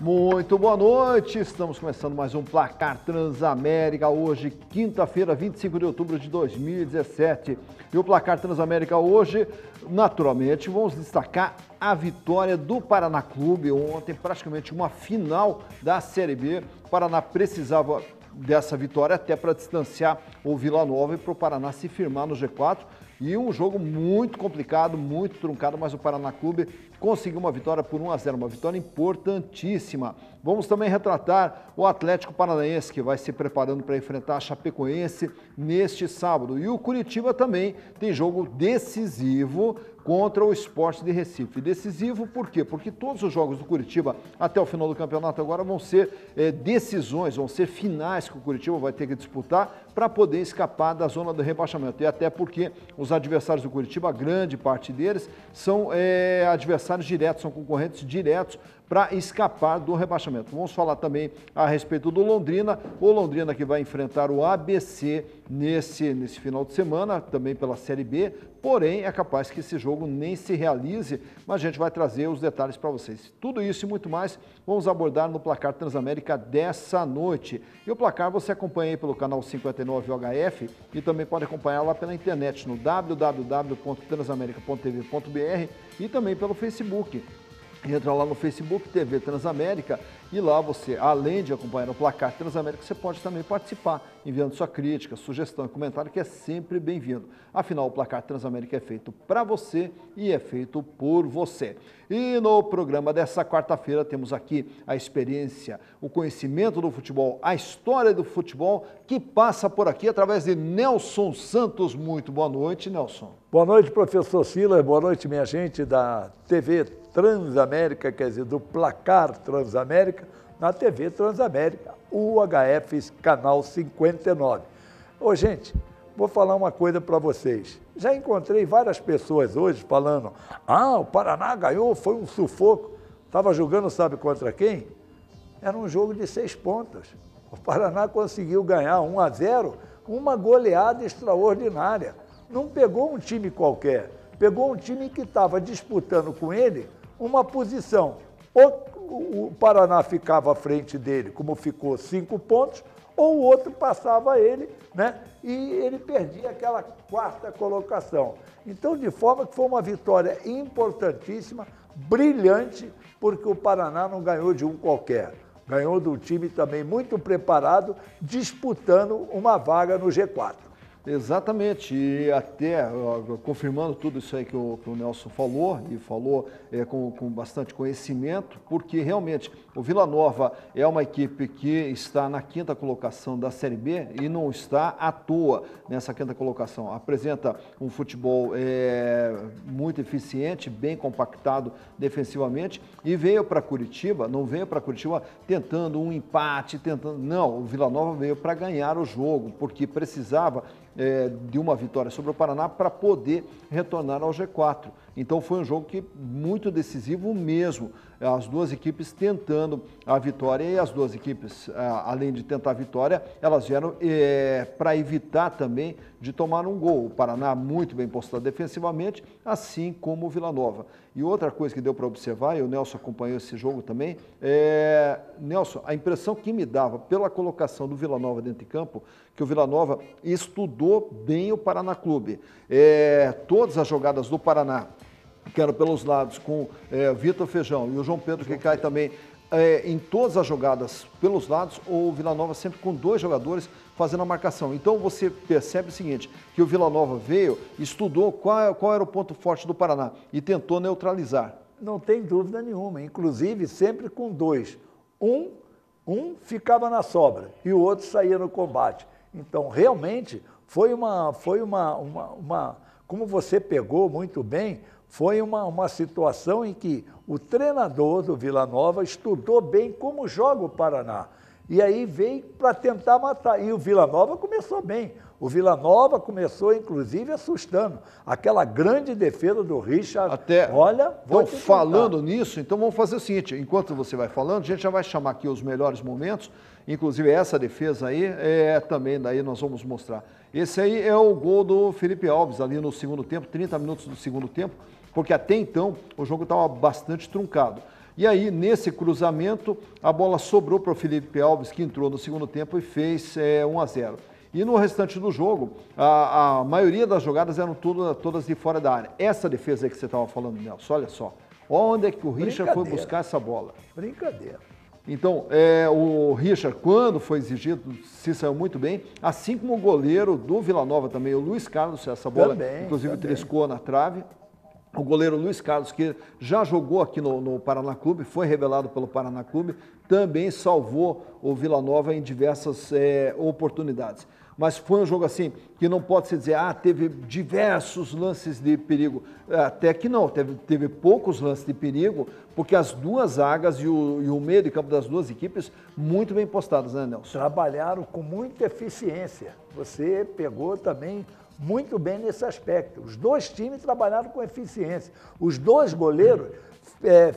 Muito boa noite, estamos começando mais um Placar Transamérica, hoje, quinta-feira, 25 de outubro de 2017. E o Placar Transamérica hoje, naturalmente, vamos destacar a vitória do Paraná Clube, ontem praticamente uma final da Série B. O Paraná precisava dessa vitória até para distanciar o Vila Nova e para o Paraná se firmar no G4. E um jogo muito complicado, muito truncado, mas o Paraná Clube conseguiu uma vitória por 1-0, uma vitória importantíssima. Vamos também retratar o Atlético Paranaense, que vai se preparando para enfrentar a Chapecoense neste sábado. E o Curitiba também tem jogo decisivo contra o Sport de Recife. Decisivo por quê? Porque todos os jogos do Curitiba até o final do campeonato agora vão ser decisões, vão ser finais que o Curitiba vai ter que disputar para poder escapar da zona do rebaixamento. E até porque os adversários do Curitiba, a grande parte deles, são adversários diretos, são concorrentes diretos para escapar do rebaixamento. Vamos falar também a respeito do Londrina, o Londrina que vai enfrentar o ABC nesse final de semana, também pela Série B, porém é capaz que esse jogo nem se realize, mas a gente vai trazer os detalhes para vocês. Tudo isso e muito mais vamos abordar no Placar Transamérica dessa noite. E o Placar você acompanha aí pelo canal 59 HF e também pode acompanhar lá pela internet no www.transamerica.tv.br e também pelo Facebook. Entra lá no Facebook TV Transamérica e lá você, além de acompanhar o Placar Transamérica, você pode também participar, enviando sua crítica, sugestão e comentário, que é sempre bem-vindo. Afinal, o Placar Transamérica é feito para você e é feito por você. E no programa dessa quarta-feira temos aqui a experiência, o conhecimento do futebol, a história do futebol, que passa por aqui através de Nelson Santos. Muito boa noite, Nelson. Boa noite, professor Silas. Boa noite, minha gente da TV Transamérica, quer dizer, do Placar Transamérica, na TV Transamérica, UHF, canal 59. Ô, gente, vou falar uma coisa para vocês. Já encontrei várias pessoas hoje falando, o Paraná ganhou, foi um sufoco. Estava jogando, sabe contra quem? Era um jogo de 6 pontos. O Paraná conseguiu ganhar 1-0, uma goleada extraordinária. Não pegou um time qualquer, pegou um time que estava disputando com ele uma posição. O Paraná ficava à frente dele, como ficou 5 pontos, ou o outro passava ele, né? E ele perdia aquela 4ª colocação. Então, de forma que foi uma vitória importantíssima, brilhante, porque o Paraná não ganhou de um qualquer. Ganhou de um time também muito preparado, disputando uma vaga no G4. Exatamente, e até confirmando tudo isso aí que o Nelson falou, e falou com bastante conhecimento, porque realmente o Vila Nova é uma equipe que está na 5ª colocação da Série B e não está à toa nessa 5ª colocação. Apresenta um futebol muito eficiente, bem compactado defensivamente e veio para Curitiba, não veio para Curitiba tentando um empate, não, o Vila Nova veio para ganhar o jogo, porque precisava de uma vitória sobre o Paraná para poder retornar ao G4. Então foi um jogo muito decisivo mesmo. As duas equipes tentando a vitória e as duas equipes, além de tentar a vitória, elas vieram para evitar também de tomar um gol. O Paraná muito bem postado defensivamente, assim como o Vila Nova. E outra coisa que deu para observar, e o Nelson acompanhou esse jogo também, Nelson, a impressão que me dava pela colocação do Vila Nova dentro de campo, que o Vila Nova estudou bem o Paraná Clube. Todas as jogadas do Paraná, que eram pelos lados com Vitor Feijão e o João Pedro que cai também, em todas as jogadas pelos lados, o Vila Nova sempre com 2 jogadores fazendo a marcação. Então você percebe o seguinte, que o Vila Nova veio, estudou qual era o ponto forte do Paraná e tentou neutralizar. Não tem dúvida nenhuma, inclusive sempre com 2. Um ficava na sobra e o outro saía no combate. Então realmente foi uma como você pegou muito bem, foi uma situação em que o treinador do Vila Nova estudou bem como joga o Paraná. E aí veio para tentar matar. E o Vila Nova começou bem. O Vila Nova começou, inclusive, assustando. Aquela grande defesa do Richard. Olha, então, falando nisso, então vamos fazer o seguinte, enquanto você vai falando, a gente já vai chamar aqui os melhores momentos, inclusive essa defesa aí, também daí nós vamos mostrar. Esse aí é o gol do Felipe Alves, ali no segundo tempo, 30 minutos do segundo tempo, porque até então o jogo estava bastante truncado. E aí, nesse cruzamento, a bola sobrou para o Felipe Alves, que entrou no segundo tempo e fez 1-0. E no restante do jogo, a maioria das jogadas eram todas de fora da área. Essa defesa aí que você estava falando, Nelson, olha só. Onde é que o Richard foi buscar essa bola? Brincadeira. Então, o Richard, quando foi exigido, se saiu muito bem, assim como o goleiro do Vila Nova também, o Luiz Carlos, essa bola, inclusive, triscou na trave. O goleiro Luiz Carlos, que já jogou aqui no Paraná Clube, foi revelado pelo Paraná Clube, também salvou o Vila Nova em diversas oportunidades. Mas foi um jogo assim, que não pode se dizer, teve diversos lances de perigo. Até que não, teve poucos lances de perigo, porque as duas zagas e o meio de campo das duas equipes muito bem postadas, né, Nelson? Trabalharam com muita eficiência. Você pegou também muito bem nesse aspecto. Os dois times trabalharam com eficiência. Os dois goleiros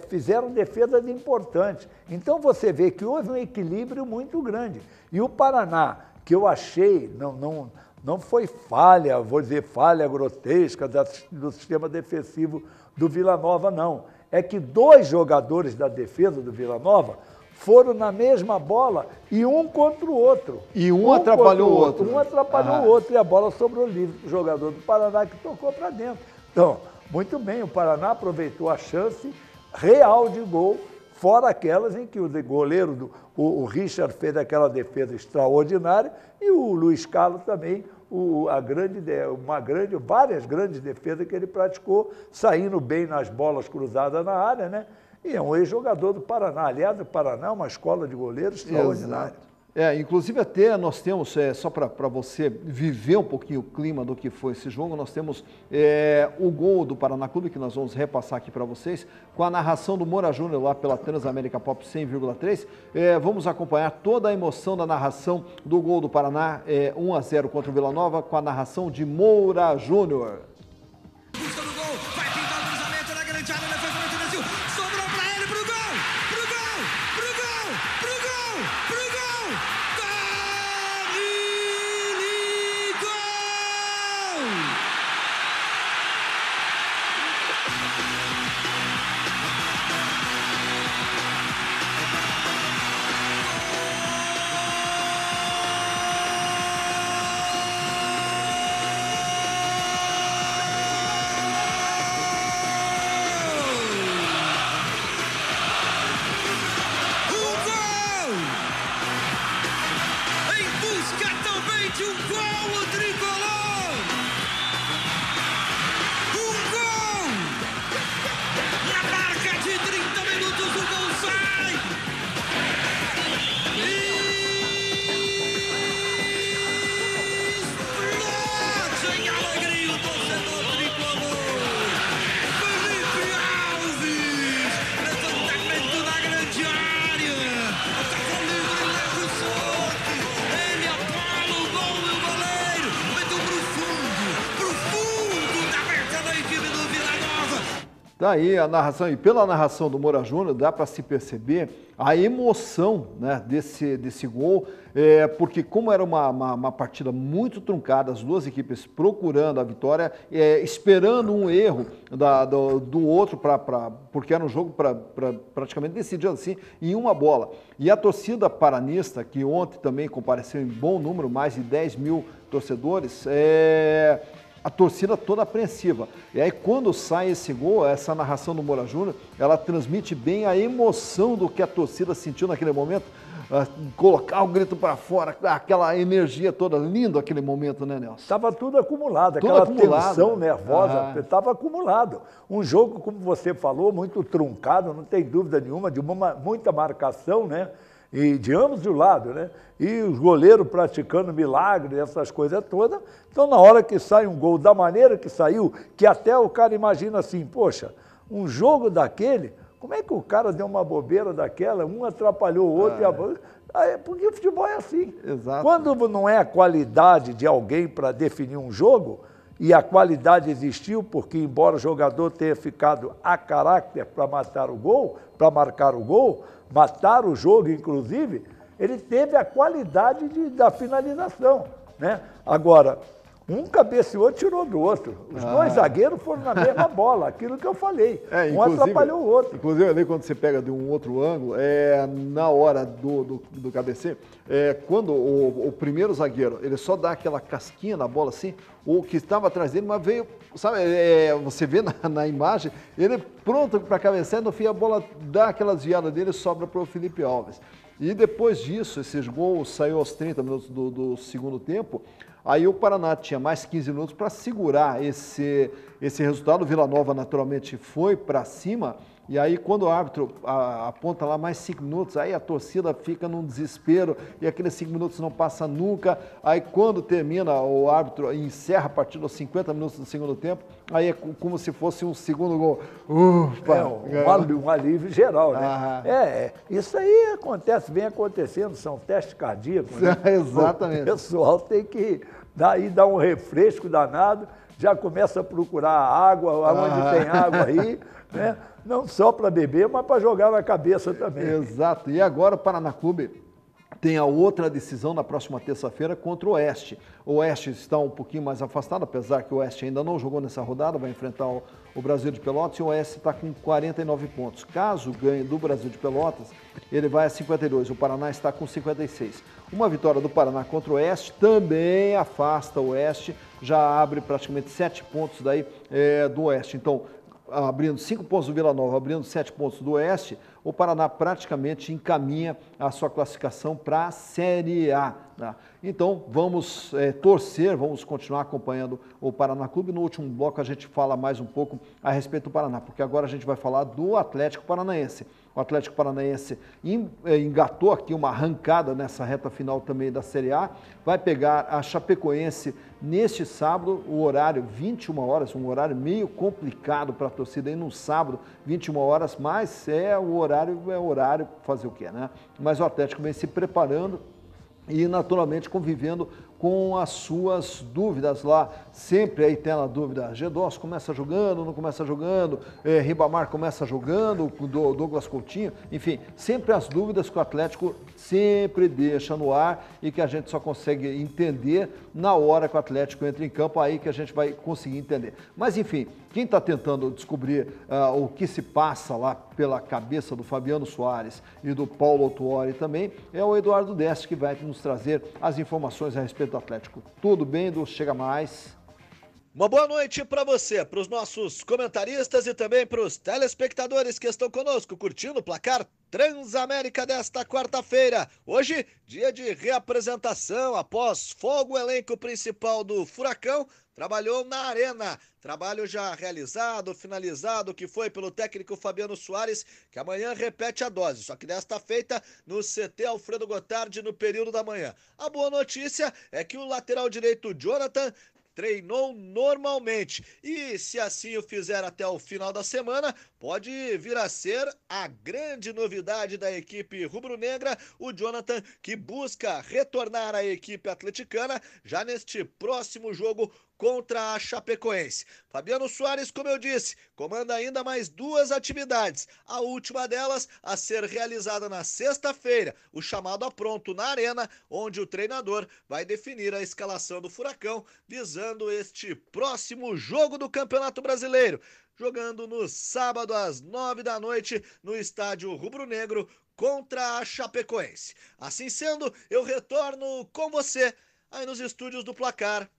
fizeram defesas importantes. Então você vê que houve um equilíbrio muito grande. E o Paraná, que eu achei, não foi falha, vou dizer falha grotesca do sistema defensivo do Vila Nova, não. É que dois jogadores da defesa do Vila Nova foram na mesma bola e um contra o outro. E um atrapalhou o outro. Um atrapalhou o outro e a bola sobrou livre para o jogador do Paraná que tocou para dentro. Então, muito bem, o Paraná aproveitou a chance real de gol, fora aquelas em que o goleiro, o Richard, fez aquela defesa extraordinária e o Luiz Carlos também, várias grandes defesas que ele praticou, saindo bem nas bolas cruzadas na área, né? E é um ex-jogador do Paraná. Aliás, o Paraná é uma escola de goleiros extraordinária. Inclusive até nós temos, só para você viver um pouquinho o clima do que foi esse jogo, nós temos o gol do Paraná Clube, que nós vamos repassar aqui para vocês, com a narração do Moura Júnior lá pela Transamérica Pop 100,3. Vamos acompanhar toda a emoção da narração do gol do Paraná, 1-0 contra o Vila Nova, com a narração de Moura Júnior. Tá aí a narração, e pela narração do Moura Júnior dá para se perceber a emoção, né, desse gol, porque como era uma partida muito truncada, as duas equipes procurando a vitória, esperando um erro do outro, porque era um jogo para praticamente decidir assim em uma bola. E a torcida paranista, que ontem também compareceu em bom número, mais de 10 mil torcedores, a torcida toda apreensiva. E aí quando sai esse gol, essa narração do Moura Júnior, ela transmite bem a emoção do que a torcida sentiu naquele momento, colocar o grito para fora, aquela energia toda, lindo aquele momento, né, Nelson? Estava tudo acumulado, aquela tensão nervosa, estava acumulado. Um jogo, como você falou, muito truncado, não tem dúvida nenhuma, de muita marcação, né? E de ambos os lados, né? E os goleiros praticando milagre, essas coisas todas. Então, na hora que sai um gol da maneira que saiu, que até o cara imagina assim, poxa, um jogo daquele, como é que o cara deu uma bobeira daquela, um atrapalhou o outro, porque o futebol é assim. Exato. Quando não é a qualidade de alguém para definir um jogo, e a qualidade existiu, porque embora o jogador tenha ficado a caráter para matar o gol, para marcar o gol, matar o jogo, inclusive, ele teve a qualidade da finalização, né? Agora, Um cabeceou e tirou do outro. Os dois zagueiros foram na mesma bola, aquilo que eu falei. Um atrapalhou o outro. Inclusive, ali quando você pega de um outro ângulo, na hora do cabeceio, quando o primeiro zagueiro, ele só dá aquela casquinha na bola assim, o que estava atrás dele, mas veio, sabe, você vê na imagem, ele pronto para cabecear, no fim a bola dá aquela desviada dele e sobra para o Felipe Alves. E depois disso, esses gols saiu aos 30 minutos do segundo tempo. Aí o Paraná tinha mais 15 minutos para segurar esse resultado. O Vila Nova, naturalmente, foi para cima. E aí, quando o árbitro aponta lá mais 5 minutos, aí a torcida fica num desespero e aqueles 5 minutos não passam nunca. Aí, quando termina, o árbitro encerra a partida aos 50 minutos do segundo tempo. Aí é como se fosse um segundo gol. Um alívio geral, né? Isso aí vem acontecendo, são testes cardíacos. Né? Exatamente. O pessoal tem que dar um refresco danado, já começa a procurar água, onde tem água aí, né? Não só para beber, mas para jogar na cabeça também. Exato. E agora o Paraná Clube tem a outra decisão na próxima terça-feira contra o Oeste. O Oeste está um pouquinho mais afastado, apesar que o Oeste ainda não jogou nessa rodada, vai enfrentar o Brasil de Pelotas, e o Oeste está com 49 pontos. Caso ganhe do Brasil de Pelotas, ele vai a 52, o Paraná está com 56. Uma vitória do Paraná contra o Oeste também afasta o Oeste, já abre praticamente 7 pontos daí do Oeste. Então, abrindo 5 pontos do Vila Nova, abrindo 7 pontos do Oeste, o Paraná praticamente encaminha a sua classificação para a Série A. Tá? Então, vamos torcer, vamos continuar acompanhando o Paraná Clube. No último bloco, a gente fala mais um pouco a respeito do Paraná, porque agora a gente vai falar do Atlético Paranaense. O Atlético Paranaense engatou aqui uma arrancada nessa reta final também da Série A, vai pegar a Chapecoense neste sábado, o horário 21 horas, um horário meio complicado para a torcida aí no sábado, 21 horas, mas o horário fazer o quê, né? Mas o Atlético vem se preparando e naturalmente convivendo com as suas dúvidas lá, sempre aí tem a dúvida, G2 começa jogando, não começa jogando, Ribamar começa jogando, Douglas Coutinho, enfim, sempre as dúvidas que o Atlético sempre deixa no ar e que a gente só consegue entender na hora que o Atlético entra em campo, aí que a gente vai conseguir entender. Mas enfim, quem está tentando descobrir o que se passa lá pela cabeça do Fabiano Soares e do Paulo Autuori também, é o Eduardo Deste, que vai nos trazer as informações a respeito do Atlético. Tudo bem, Edu? Chega mais. Uma boa noite para você, para os nossos comentaristas e também para os telespectadores que estão conosco, curtindo o placar Transamérica desta quarta-feira. Hoje, dia de reapresentação, após folga, o elenco principal do Furacão trabalhou na Arena. Trabalho já realizado, finalizado, que foi pelo técnico Fabiano Soares, que amanhã repete a dose, só que desta feita no CT Alfredo Gotardi no período da manhã. A boa notícia é que o lateral direito Jonathan treinou normalmente e, se assim o fizer até o final da semana, pode vir a ser a grande novidade da equipe rubro-negra, o Jonathan, que busca retornar à equipe atleticana já neste próximo jogo contra a Chapecoense. Fabiano Soares, como eu disse, comanda ainda mais 2 atividades. A última delas a ser realizada na sexta-feira, o chamado a pronto na Arena, onde o treinador vai definir a escalação do Furacão, visando este próximo jogo do Campeonato Brasileiro, jogando no sábado às 9 da noite no estádio rubro-negro contra a Chapecoense. Assim sendo, eu retorno com você aí nos estúdios do Placar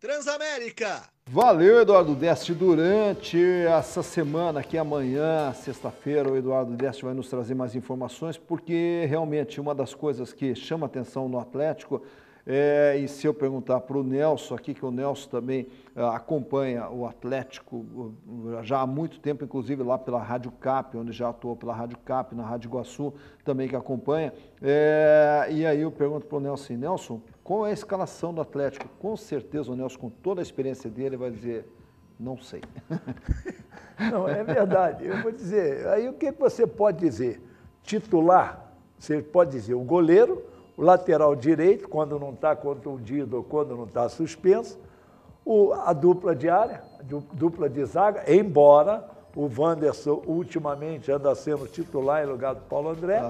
Transamérica. Valeu, Eduardo Deste. Durante essa semana, aqui amanhã, sexta-feira, o Eduardo Deste vai nos trazer mais informações, porque realmente uma das coisas que chama atenção no Atlético e se eu perguntar para o Nelson aqui, que o Nelson também acompanha o Atlético já há muito tempo, inclusive lá pela Rádio Cap, onde já atuou pela Rádio Cap, na Rádio Iguaçu, também que acompanha, e aí eu pergunto para o Nelson assim, Nelson, qual é a escalação do Atlético? Com certeza o Nelson, com toda a experiência dele, vai dizer, não sei. Não, é verdade, eu vou dizer, aí o que você pode dizer? Titular, você pode dizer o goleiro, o lateral direito, quando não está contundido ou quando não está suspenso, a dupla de área, dupla de zaga, embora o Wanderson ultimamente anda sendo titular em lugar do Paulo André,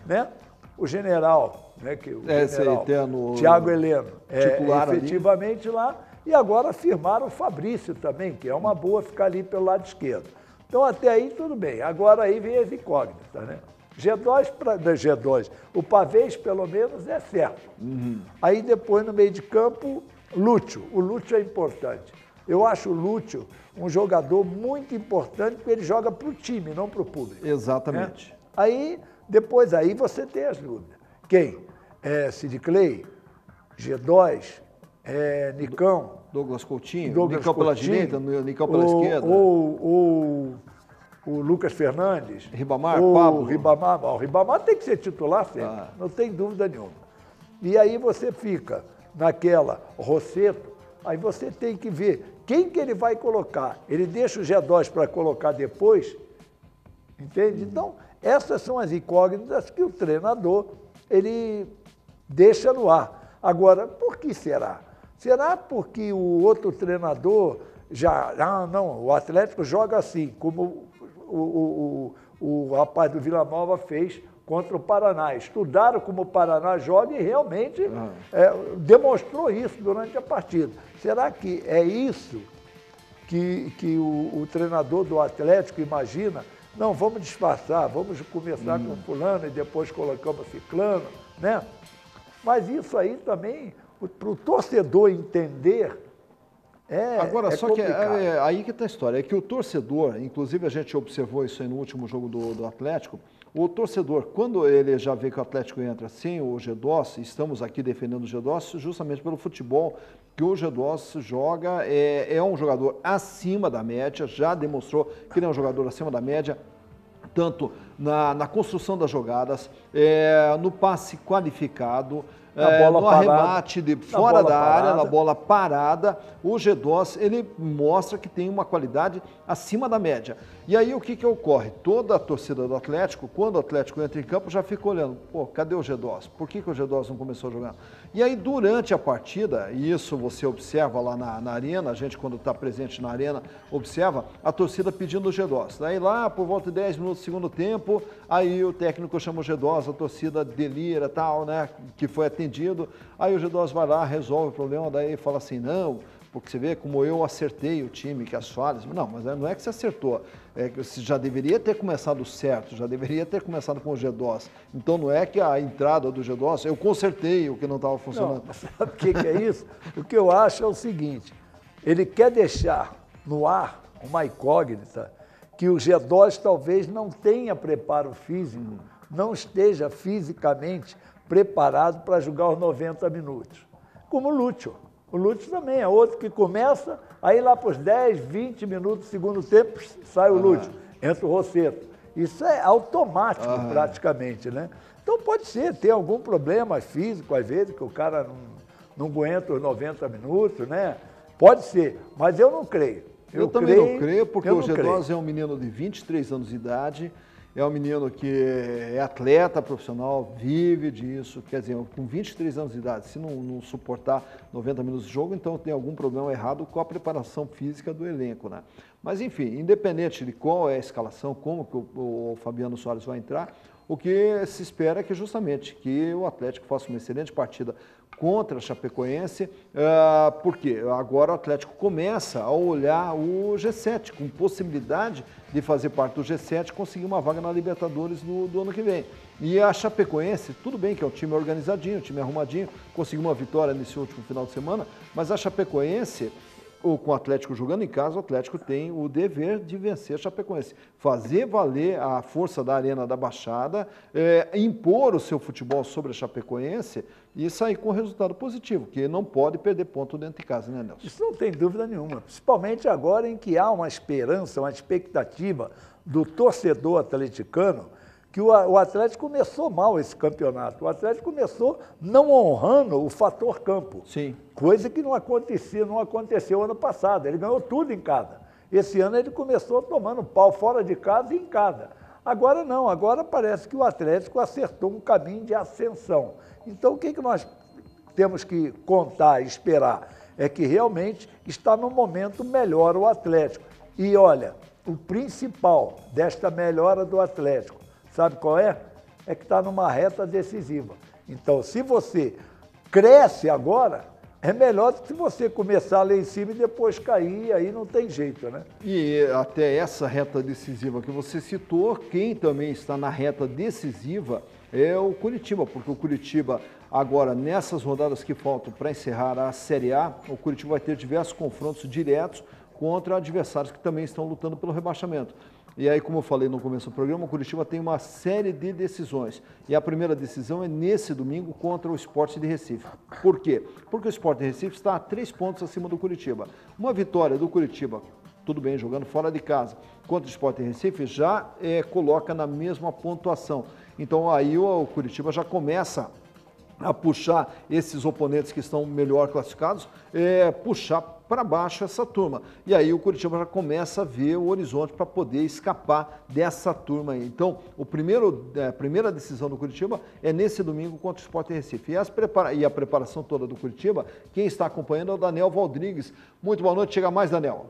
né? o general, né, que o general eterno Thiago Heleno, titular efetivamente ali. Lá, e agora firmaram o Fabrício também, que é uma boa ficar ali pelo lado esquerdo. Então, até aí, tudo bem. Agora aí vem as incógnitas, né? G2, o Pavês, pelo menos, é certo. Aí, depois, no meio de campo, Lúcio. O Lúcio é importante. Eu acho o Lúcio um jogador muito importante, porque ele joga para o time, não para o público. Exatamente. Né? Aí, depois, aí você tem as dúvidas. Quem? Sid Clay, G2, Nicão. Douglas Coutinho, Nicão pela direita, Nicão pela esquerda. O Lucas Fernandes. Ribamar, Pablo. O Ribamar tem que ser titular sempre, não tem dúvida nenhuma. E aí você fica naquela Rosseto, aí você tem que ver quem que ele vai colocar. Ele deixa o G2 para colocar depois, entende? Então, essas são as incógnitas que o treinador, ele deixa no ar. Agora, por que será? Será porque o outro treinador o Atlético joga assim, como o rapaz do Vila Nova fez contra o Paraná. Estudaram como o Paraná joga e realmente demonstrou isso durante a partida. Será que é isso que o treinador do Atlético imagina? Não, vamos disfarçar, vamos começar com fulano e depois colocamos ciclano, né? Mas isso aí também, para o torcedor entender, Agora, só complicado. Que aí que está a história, é que o torcedor, inclusive a gente observou isso aí no último jogo do Atlético, o torcedor, quando ele já vê que o Atlético entra sem o G2, estamos aqui defendendo o G2 justamente pelo futebol que o G2 joga, é um jogador acima da média, já demonstrou que ele é um jogador acima da média, tanto na construção das jogadas, no passe qualificado, no arremate de fora da área, na bola parada, o G2 ele mostra que tem uma qualidade acima da média. E aí o que ocorre? Toda a torcida do Atlético, quando o Atlético entra em campo, já fica olhando, pô, cadê o G2? Por que o G2 não começou a jogar? E aí durante a partida, e isso você observa lá na arena, a gente quando está presente na arena, observa a torcida pedindo o G2. Daí lá, por volta de 10 minutos do segundo tempo, aí o técnico chama o G2, a torcida delira, tal, né, que foi atendido, aí o G2 vai lá, resolve o problema, daí fala assim, não, porque você vê como eu acertei o time, que as falhas, não, mas não é que você acertou, é que você já deveria ter começado certo, já deveria ter começado com o G2, então não é que a entrada do G2, eu consertei o que não estava funcionando. Não, sabe o que é isso? O que eu acho é o seguinte, ele quer deixar no ar uma incógnita que o G2 talvez não tenha preparo físico, não esteja fisicamente preparado para jogar os 90 minutos, como o Lúcio. O Lúcio também é outro que começa, aí lá para os 10, 20 minutos do segundo tempo, sai o Lúcio, entra o Rosseto. Isso é automático praticamente, né? Então pode ser, ter algum problema físico, às vezes, que o cara não aguenta os 90 minutos, né? Pode ser, mas eu não creio. Eu também não creio, porque o G2 é um menino de 23 anos de idade, é um menino que é atleta profissional, vive disso, quer dizer, com 23 anos de idade, se não suportar 90 minutos de jogo, então tem algum problema errado com a preparação física do elenco, né? Mas enfim, independente de qual é a escalação, como que o Fabiano Soares vai entrar, o que se espera é que justamente que o Atlético faça uma excelente partida contra a Chapecoense, porque agora o Atlético começa a olhar o G7, com possibilidade de fazer parte do G7 e conseguir uma vaga na Libertadores do ano que vem. E a Chapecoense, tudo bem que é um time organizadinho, um time arrumadinho, conseguiu uma vitória nesse último final de semana, mas a Chapecoense, ou com o Atlético jogando em casa, o Atlético tem o dever de vencer a Chapecoense, fazer valer a força da Arena da Baixada, impor o seu futebol sobre a Chapecoense e sair com resultado positivo, que não pode perder ponto dentro de casa, né, Nelson? Isso não tem dúvida nenhuma, principalmente agora em que há uma esperança, uma expectativa do torcedor atleticano, que o Atlético começou mal esse campeonato. O Atlético começou não honrando o fator campo. Sim. Coisa que não aconteceu ano passado. Ele ganhou tudo em casa. Esse ano ele começou tomando pau fora de casa e em casa. Agora não, agora parece que o Atlético acertou um caminho de ascensão. Então o que nós temos que contar e esperar? É que realmente está no momento melhor o Atlético. E olha, o principal desta melhora do Atlético, sabe qual é? é que está numa reta decisiva. Então, se você cresce agora, é melhor do que se você começar lá em cima e depois cair, aí não tem jeito, né? E até essa reta decisiva que você citou, quem também está na reta decisiva é o Curitiba, porque o Curitiba agora, nessas rodadas que faltam para encerrar a Série A, o Curitiba vai ter diversos confrontos diretos contra adversários que também estão lutando pelo rebaixamento. E aí, como eu falei no começo do programa, o Curitiba tem uma série de decisões. E a primeira decisão é nesse domingo contra o Sport de Recife. Por quê? Porque o Sport de Recife está a 3 pontos acima do Curitiba. Uma vitória do Curitiba, tudo bem, jogando fora de casa, contra o Sport de Recife, já coloca na mesma pontuação. Então aí o Curitiba já começa a puxar esses oponentes que estão melhor classificados, puxar para baixo essa turma. E aí o Curitiba já começa a ver o horizonte para poder escapar dessa turma aí. Então, a primeira decisão do Curitiba é nesse domingo contra o Sport Recife. E a preparação toda do Curitiba, quem está acompanhando é o Daniel Valdrigues. Muito boa noite, chega mais, Daniel.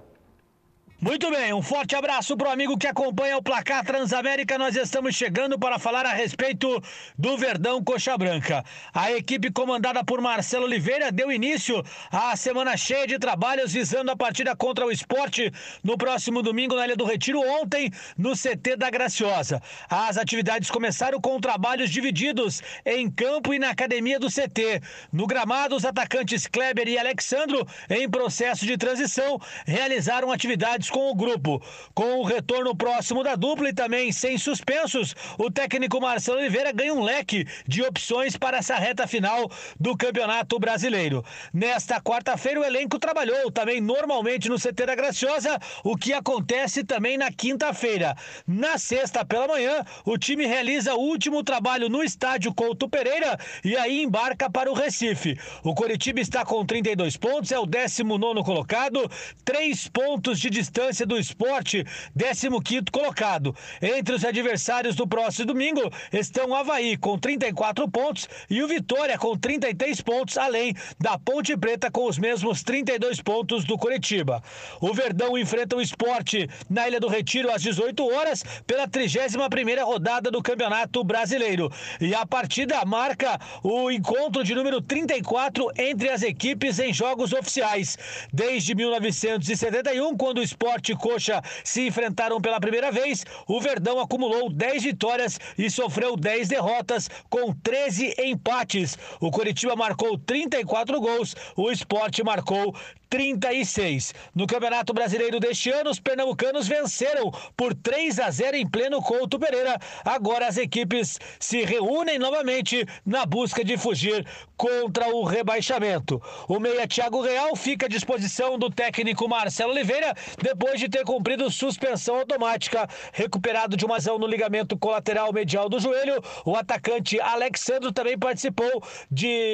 Muito bem, um forte abraço para o amigo que acompanha o Placar Transamérica. Nós estamos chegando para falar a respeito do Verdão Coxa Branca. A equipe comandada por Marcelo Oliveira deu início à semana cheia de trabalhos visando a partida contra o Sport no próximo domingo na Ilha do Retiro, ontem no CT da Graciosa. As atividades começaram com trabalhos divididos em campo e na academia do CT. No gramado, os atacantes Kleber e Alexandro, em processo de transição, realizaram atividades com o grupo. Com o retorno próximo da dupla e também sem suspensos, o técnico Marcelo Oliveira ganha um leque de opções para essa reta final do Campeonato Brasileiro. Nesta quarta-feira, o elenco trabalhou também normalmente no CT da Graciosa, o que acontece também na quinta-feira. Na sexta pela manhã, o time realiza o último trabalho no estádio Couto Pereira e aí embarca para o Recife. O Coritiba está com 32 pontos, é o 19º colocado, 3 pontos de distância do Sport, 15º colocado. Entre os adversários do próximo domingo estão o Avaí com 34 pontos e o Vitória com 33 pontos, além da Ponte Preta com os mesmos 32 pontos do Coritiba. O Verdão enfrenta o Sport na Ilha do Retiro às 18 horas pela 31ª rodada do Campeonato Brasileiro. E a partida marca o encontro de número 34 entre as equipes em jogos oficiais. Desde 1971, quando o Sport e Coxa se enfrentaram pela primeira vez, o Verdão acumulou 10 vitórias e sofreu 10 derrotas, com 13 empates. O Coritiba marcou 34 gols, o Sport marcou 36. No Campeonato Brasileiro deste ano, os pernambucanos venceram por 3-0 em pleno Couto Pereira. Agora as equipes se reúnem novamente na busca de fugir contra o rebaixamento. O meia Thiago Real fica à disposição do técnico Marcelo Oliveira depois de ter cumprido suspensão automática. Recuperado de uma lesão no ligamento colateral medial do joelho, o atacante Alexandro também participou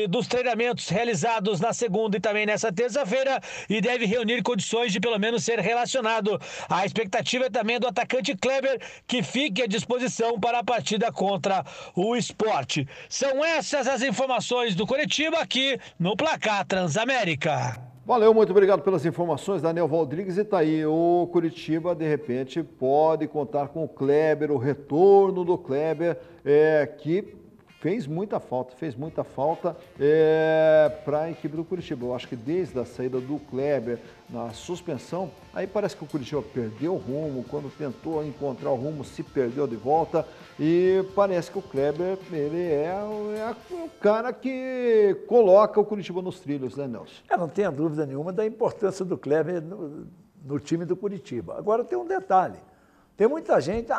dos treinamentos realizados na segunda e também nessa terça-feira e deve reunir condições de pelo menos ser relacionado. A expectativa é também do atacante Kleber, que fique à disposição para a partida contra o Sport. São essas as informações do Coritiba aqui no Placar Transamérica. Valeu, muito obrigado pelas informações, Daniel Valdrigues. E tá aí, o Curitiba, de repente, pode contar com o Kleber, o retorno do Kleber, que fez muita falta para a equipe do Curitiba. Eu acho que desde a saída do Kleber na suspensão, aí parece que o Curitiba perdeu o rumo, quando tentou encontrar o rumo, se perdeu de volta, e parece que o Kleber, ele é o cara que coloca o Curitiba nos trilhos, né, Nelson? Não tenho dúvida nenhuma da importância do Kleber no time do Curitiba. Agora tem um detalhe. Tem muita gente,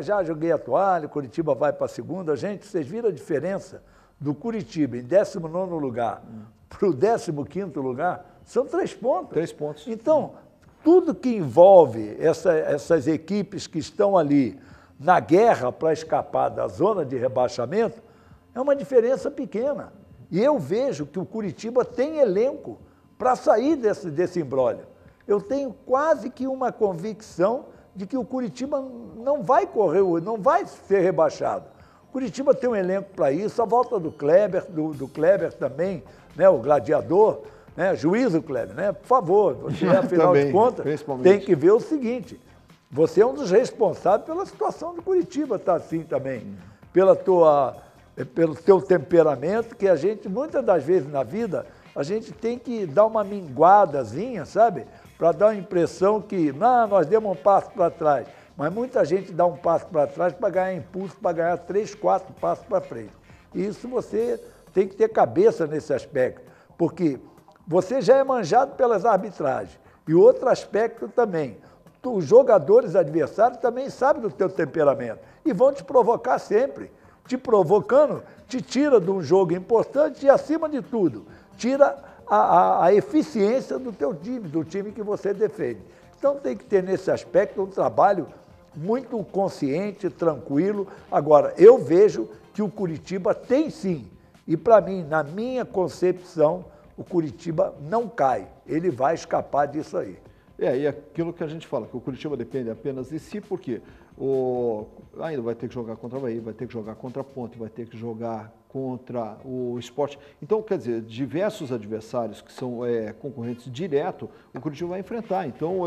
já joguei a toalha, o Curitiba vai para a segunda. Gente, vocês viram a diferença do Curitiba em 19º lugar para o 15º lugar? São 3 pontos. 3 pontos. Então, tudo que envolve essas equipes que estão ali na guerra para escapar da zona de rebaixamento é uma diferença pequena. E eu vejo que o Curitiba tem elenco para sair desse imbróglio. Eu tenho quase que uma convicção de que o Curitiba não vai ser rebaixado. O Curitiba tem um elenco para isso, a volta do Kleber também, né, o gladiador, né, juízo Kleber, né, por favor, você, afinal de contas, tem que ver o seguinte, você é um dos responsáveis pela situação do Curitiba, está assim também. pelo teu temperamento, que a gente, muitas das vezes na vida, a gente tem que dar uma minguadazinha, sabe? Para dar a impressão que, não, nós demos um passo para trás. Mas muita gente dá um passo para trás para ganhar impulso, para ganhar 3, 4 passos para frente. E isso você tem que ter cabeça nesse aspecto, porque você já é manjado pelas arbitragens. E outro aspecto também, os jogadores adversários também sabem do teu temperamento e vão te provocar sempre. Te provocando, te tira de um jogo importante e, acima de tudo, tira a eficiência do teu time, do time que você defende. Então tem que ter nesse aspecto um trabalho muito consciente, tranquilo. Agora, eu vejo que o Curitiba tem sim, e para mim, na minha concepção, o Curitiba não cai, ele vai escapar disso aí. E aquilo que a gente fala, que o Curitiba depende apenas de si, porque ainda vai ter que jogar contra o Bahia, vai ter que jogar contra a Ponte, vai ter que jogar contra o Sport. Então, quer dizer, diversos adversários que são concorrentes direto, o Curitiba vai enfrentar. Então,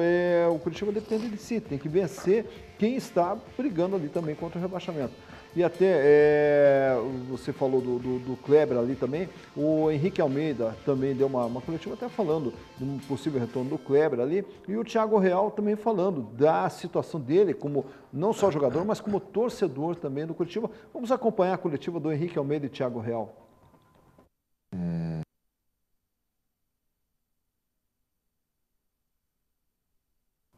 o Curitiba depende de si, tem que vencer quem está brigando ali também contra o rebaixamento. E até, você falou do Kleber ali também, o Henrique Almeida também deu uma coletiva até falando de um possível retorno do Kleber ali, e o Thiago Real também falando da situação dele como não só jogador, mas como torcedor também do Curitiba. Vamos acompanhar a coletiva do Henrique Almeida e Thiago Real.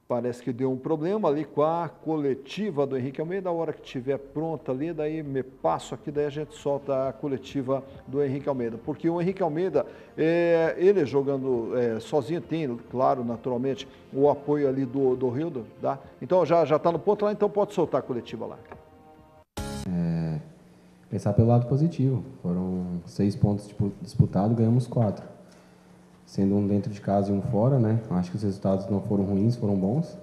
Parece que deu um problema ali com a coletiva do Henrique Almeida. A hora que estiver pronta ali, daí me passo aqui, daí a gente solta a coletiva do Henrique Almeida. Porque o Henrique Almeida, ele jogando sozinho, tem, claro, naturalmente, o apoio ali do Rildo, tá? Então já está no ponto lá, então pode soltar a coletiva lá. Pensar pelo lado positivo. Foram 6 pontos disputados, ganhamos 4. Sendo um dentro de casa e um fora, né? Acho que os resultados não foram ruins, foram bons.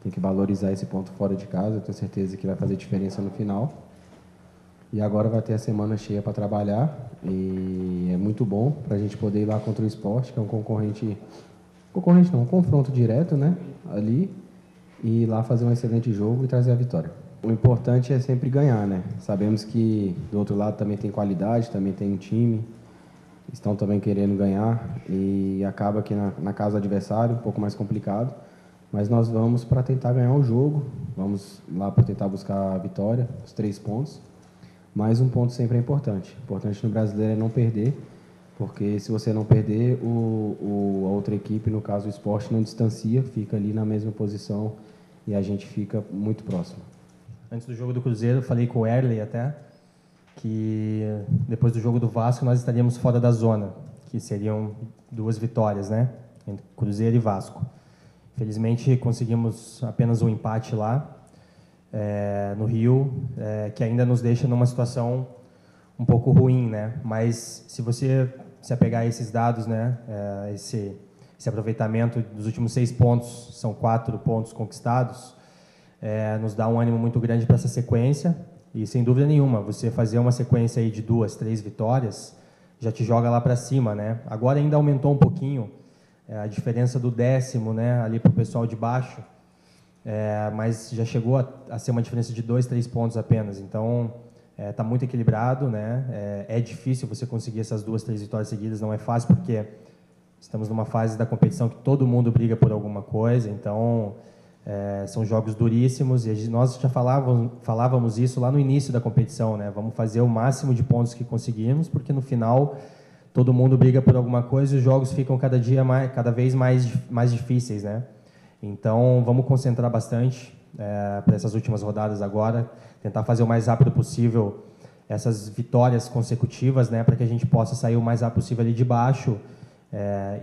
Tem que valorizar esse ponto fora de casa, eu tenho certeza que vai fazer diferença no final. E agora vai ter a semana cheia para trabalhar e é muito bom para a gente poder ir lá contra o Sport, que é um um confronto direto, né? Ali, e ir lá fazer um excelente jogo e trazer a vitória. O importante é sempre ganhar, né? Sabemos que do outro lado também tem qualidade, também tem um time, estão também querendo ganhar e acaba que na casa do adversário, um pouco mais complicado, mas nós vamos para tentar ganhar o jogo, vamos lá para tentar buscar a vitória, os 3 pontos, mas um ponto sempre é importante. O importante no brasileiro é não perder, porque se você não perder, a outra equipe, no caso o Sport, não distancia, fica ali na mesma posição e a gente fica muito próximo. Antes do jogo do Cruzeiro, eu falei com o Erley até, que depois do jogo do Vasco nós estaríamos fora da zona, que seriam 2 vitórias, né? Entre Cruzeiro e Vasco. Felizmente conseguimos apenas um empate lá, no Rio, que ainda nos deixa numa situação um pouco ruim, né? Mas se você se apegar a esses dados, né? Esse aproveitamento dos últimos 6 pontos, são 4 pontos conquistados, nos dá um ânimo muito grande para essa sequência. E, sem dúvida nenhuma, você fazer uma sequência aí de 2, 3 vitórias já te joga lá para cima, né? Agora ainda aumentou um pouquinho a diferença do 10º, né, ali para o pessoal de baixo, mas já chegou a ser uma diferença de 2, 3 pontos apenas. Então, está muito equilibrado, né? É difícil você conseguir essas 2, 3 vitórias seguidas, não é fácil, porque estamos numa fase da competição que todo mundo briga por alguma coisa, então... são jogos duríssimos e nós já falávamos isso lá no início da competição, né? Vamos fazer o máximo de pontos que conseguirmos, porque no final todo mundo briga por alguma coisa e os jogos ficam cada vez mais difíceis, né? Então vamos concentrar bastante para essas últimas rodadas agora, tentar fazer o mais rápido possível essas vitórias consecutivas, né? Para que a gente possa sair o mais rápido possível ali de baixo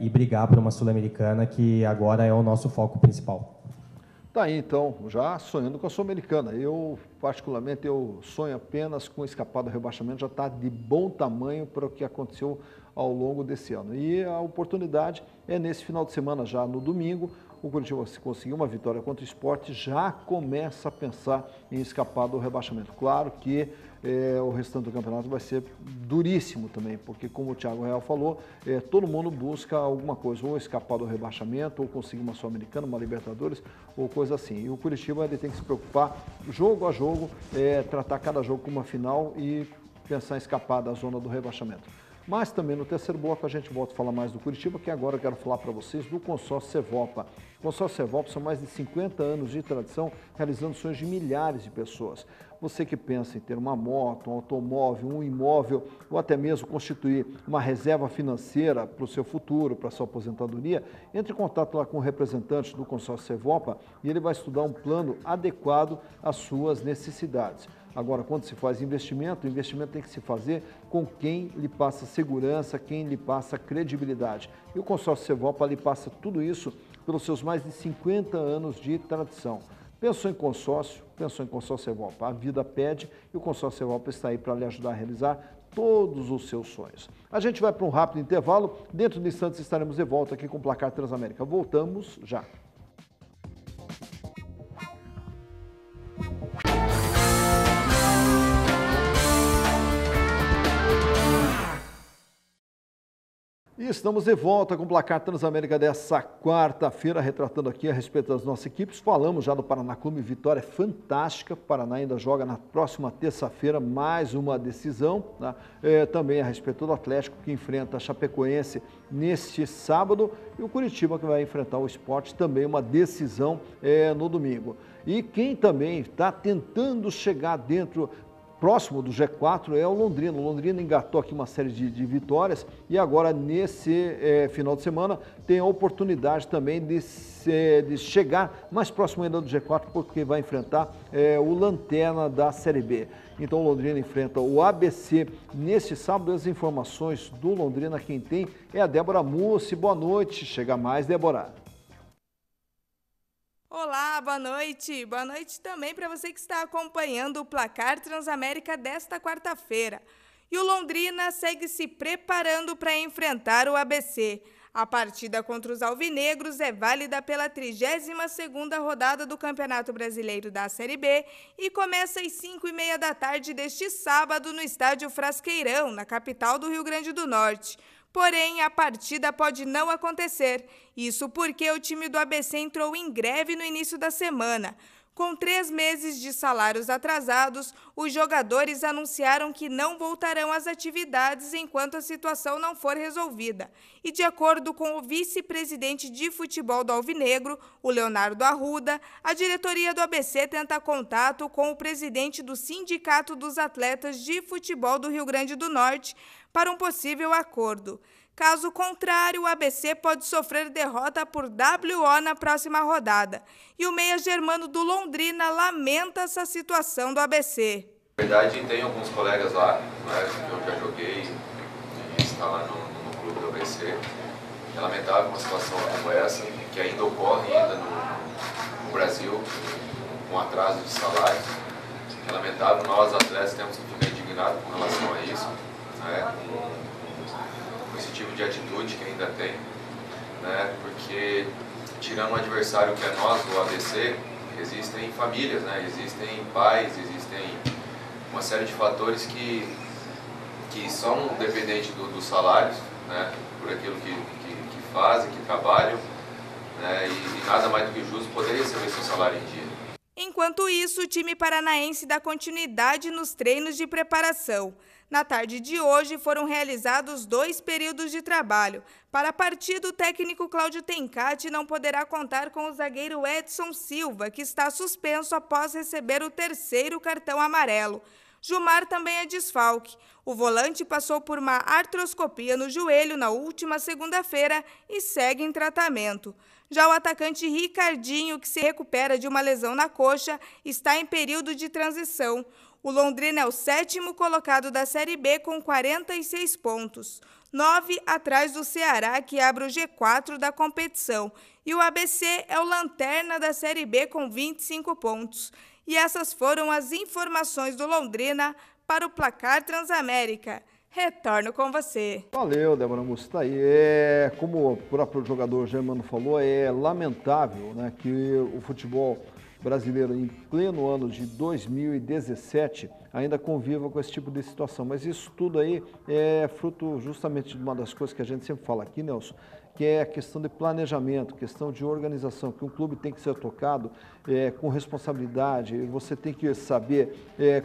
e brigar por uma Sul-Americana, que agora é o nosso foco principal. Tá aí, então, já sonhando com a Sul-Americana. Eu, particularmente, sonho apenas com escapar do rebaixamento, já está de bom tamanho para o que aconteceu ao longo desse ano. E a oportunidade é nesse final de semana, já no domingo, o Curitiba, se conseguir uma vitória contra o Sport, já começa a pensar em escapar do rebaixamento. Claro que o restante do campeonato vai ser duríssimo também, porque como o Thiago Real falou, todo mundo busca alguma coisa, ou escapar do rebaixamento, ou conseguir uma Sul-Americana, uma Libertadores, ou coisa assim. E o Curitiba ele tem que se preocupar, jogo a jogo, tratar cada jogo como uma final e pensar em escapar da zona do rebaixamento. Mas também no terceiro bloco a gente volta a falar mais do Curitiba, que agora eu quero falar para vocês do Consórcio Sevopa. O Consórcio Sevopa são mais de 50 anos de tradição, realizando sonhos de milhares de pessoas. Você que pensa em ter uma moto, um automóvel, um imóvel, ou até mesmo constituir uma reserva financeira para o seu futuro, para a sua aposentadoria, entre em contato lá com o representante do Consórcio Sevopa e ele vai estudar um plano adequado às suas necessidades. Agora, quando se faz investimento, o investimento tem que se fazer com quem lhe passa segurança, quem lhe passa credibilidade. E o Consórcio Sevopa lhe passa tudo isso pelos seus mais de 50 anos de tradição. Pensou em consórcio Sevopa. A vida pede e o Consórcio Sevopa está aí para lhe ajudar a realizar todos os seus sonhos. A gente vai para um rápido intervalo. Dentro de instantes estaremos de volta aqui com o Placar Transamérica. Voltamos já. E estamos de volta com o Placar Transamérica dessa quarta-feira, retratando aqui a respeito das nossas equipes. Falamos já do Paraná Clube, vitória fantástica. O Paraná ainda joga na próxima terça-feira mais uma decisão. Né? Também a respeito do Atlético, que enfrenta a Chapecoense neste sábado. E o Curitiba, que vai enfrentar o Sport, também uma decisão no domingo. E quem também está tentando chegar próximo do G4 é o Londrina. O Londrina engatou aqui uma série de vitórias e agora nesse final de semana tem a oportunidade também de chegar mais próximo ainda do G4 porque vai enfrentar o Lanterna da Série B. Então o Londrina enfrenta o ABC neste sábado. As informações do Londrina quem tem é a Débora Mussi. Boa noite. Chega mais, Débora. Olá, boa noite. Boa noite também para você que está acompanhando o Placar Transamérica desta quarta-feira. E o Londrina segue se preparando para enfrentar o ABC. A partida contra os alvinegros é válida pela 32ª rodada do Campeonato Brasileiro da Série B e começa às 5h30 da tarde deste sábado no Estádio Frasqueirão, na capital do Rio Grande do Norte. Porém, a partida pode não acontecer. Isso porque o time do ABC entrou em greve no início da semana. Com 3 meses de salários atrasados, os jogadores anunciaram que não voltarão às atividades enquanto a situação não for resolvida. E de acordo com o vice-presidente de futebol do Alvinegro, o Leonardo Arruda, a diretoria do ABC tenta contato com o presidente do Sindicato dos Atletas de Futebol do Rio Grande do Norte para um possível acordo. Caso contrário, o ABC pode sofrer derrota por WO na próxima rodada. E o meia Germano do Londrina lamenta essa situação do ABC. Na verdade, tem alguns colegas lá, né, que eu já joguei e está lá no clube do ABC. É lamentável uma situação como essa, que ainda ocorre no Brasil, com atraso de salários. É lamentável, nós atletas temos que ficar indignados com relação a isso, né, com esse tipo de atitude que ainda tem, né, porque tirando o adversário que é nós, do ABC, existem famílias, né, existem pais, existem uma série de fatores que são dependentes dos salários, né, por aquilo que fazem, que trabalham, né, e nada mais do que justo poder receber seu salário em dia. Enquanto isso, o time paranaense dá continuidade nos treinos de preparação. Na tarde de hoje foram realizados 2 períodos de trabalho. Para a partida, o técnico Cláudio Tencati não poderá contar com o zagueiro Edson Silva, que está suspenso após receber o 3º cartão amarelo. Gilmar também é desfalque. O volante passou por uma artroscopia no joelho na última segunda-feira e segue em tratamento. Já o atacante Ricardinho, que se recupera de uma lesão na coxa, está em período de transição. O Londrina é o 7º colocado da Série B com 46 pontos, 9 atrás do Ceará, que abre o G4 da competição. E o ABC é o lanterna da Série B com 25 pontos. E essas foram as informações do Londrina para o Placar Transamérica. Retorno com você. Valeu, Débora Musso, tá aí. Como o próprio jogador Germano falou, é lamentável, né, que o futebol brasileiro, em pleno ano de 2017, ainda conviva com esse tipo de situação. Mas isso tudo aí é fruto justamente de uma das coisas que a gente sempre fala aqui, Nelson, que é a questão de planejamento, questão de organização, que um clube tem que ser tocado com responsabilidade. Você tem que saber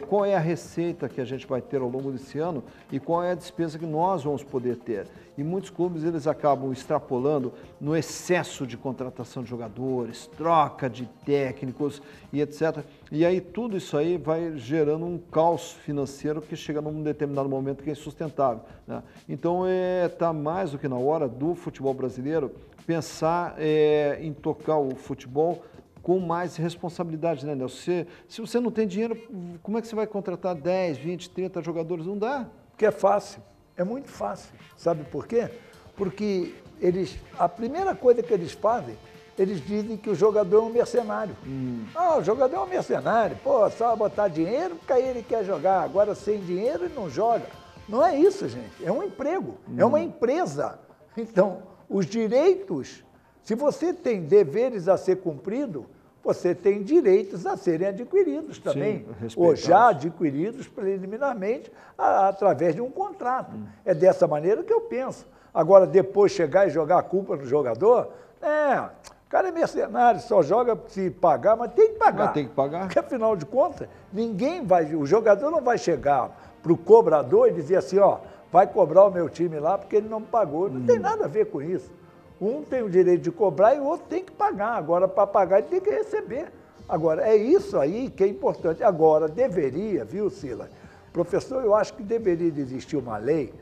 qual é a receita que a gente vai ter ao longo desse ano e qual é a despesa que nós vamos poder ter. E muitos clubes eles acabam extrapolando no excesso de contratação de jogadores, troca de técnicos e etc. E aí tudo isso aí vai gerando um caos financeiro que chega num determinado momento que é insustentável, né? Então está mais do que na hora do futebol brasileiro pensar em tocar o futebol com mais responsabilidade, né, Nelson? Se você não tem dinheiro, como é que você vai contratar 10, 20, 30 jogadores? Não dá. Porque é fácil. É muito fácil. Sabe por quê? Porque a primeira coisa que eles fazem, eles dizem que o jogador é um mercenário. Ah, o jogador é um mercenário. Pô, só botar dinheiro porque aí ele quer jogar. Agora, sem dinheiro, ele não joga. Não é isso, gente. É um emprego. É uma empresa. Então, os direitos, se você tem deveres a ser cumprido, você tem direitos a serem adquiridos também, ou já adquiridos preliminarmente através de um contrato. É dessa maneira que eu penso. Agora, depois chegar e jogar a culpa no jogador, o cara é mercenário, só joga se pagar, mas tem que pagar. Mas tem que pagar. Porque, afinal de contas, o jogador não vai chegar para o cobrador e dizer assim, ó, vai cobrar o meu time lá porque ele não me pagou. Não tem nada a ver com isso. Um tem o direito de cobrar e o outro tem que pagar. Agora, para pagar, ele tem que receber. Agora, é isso aí que é importante. Agora, deveria, viu, Silas? Professor, eu acho que deveria existir uma lei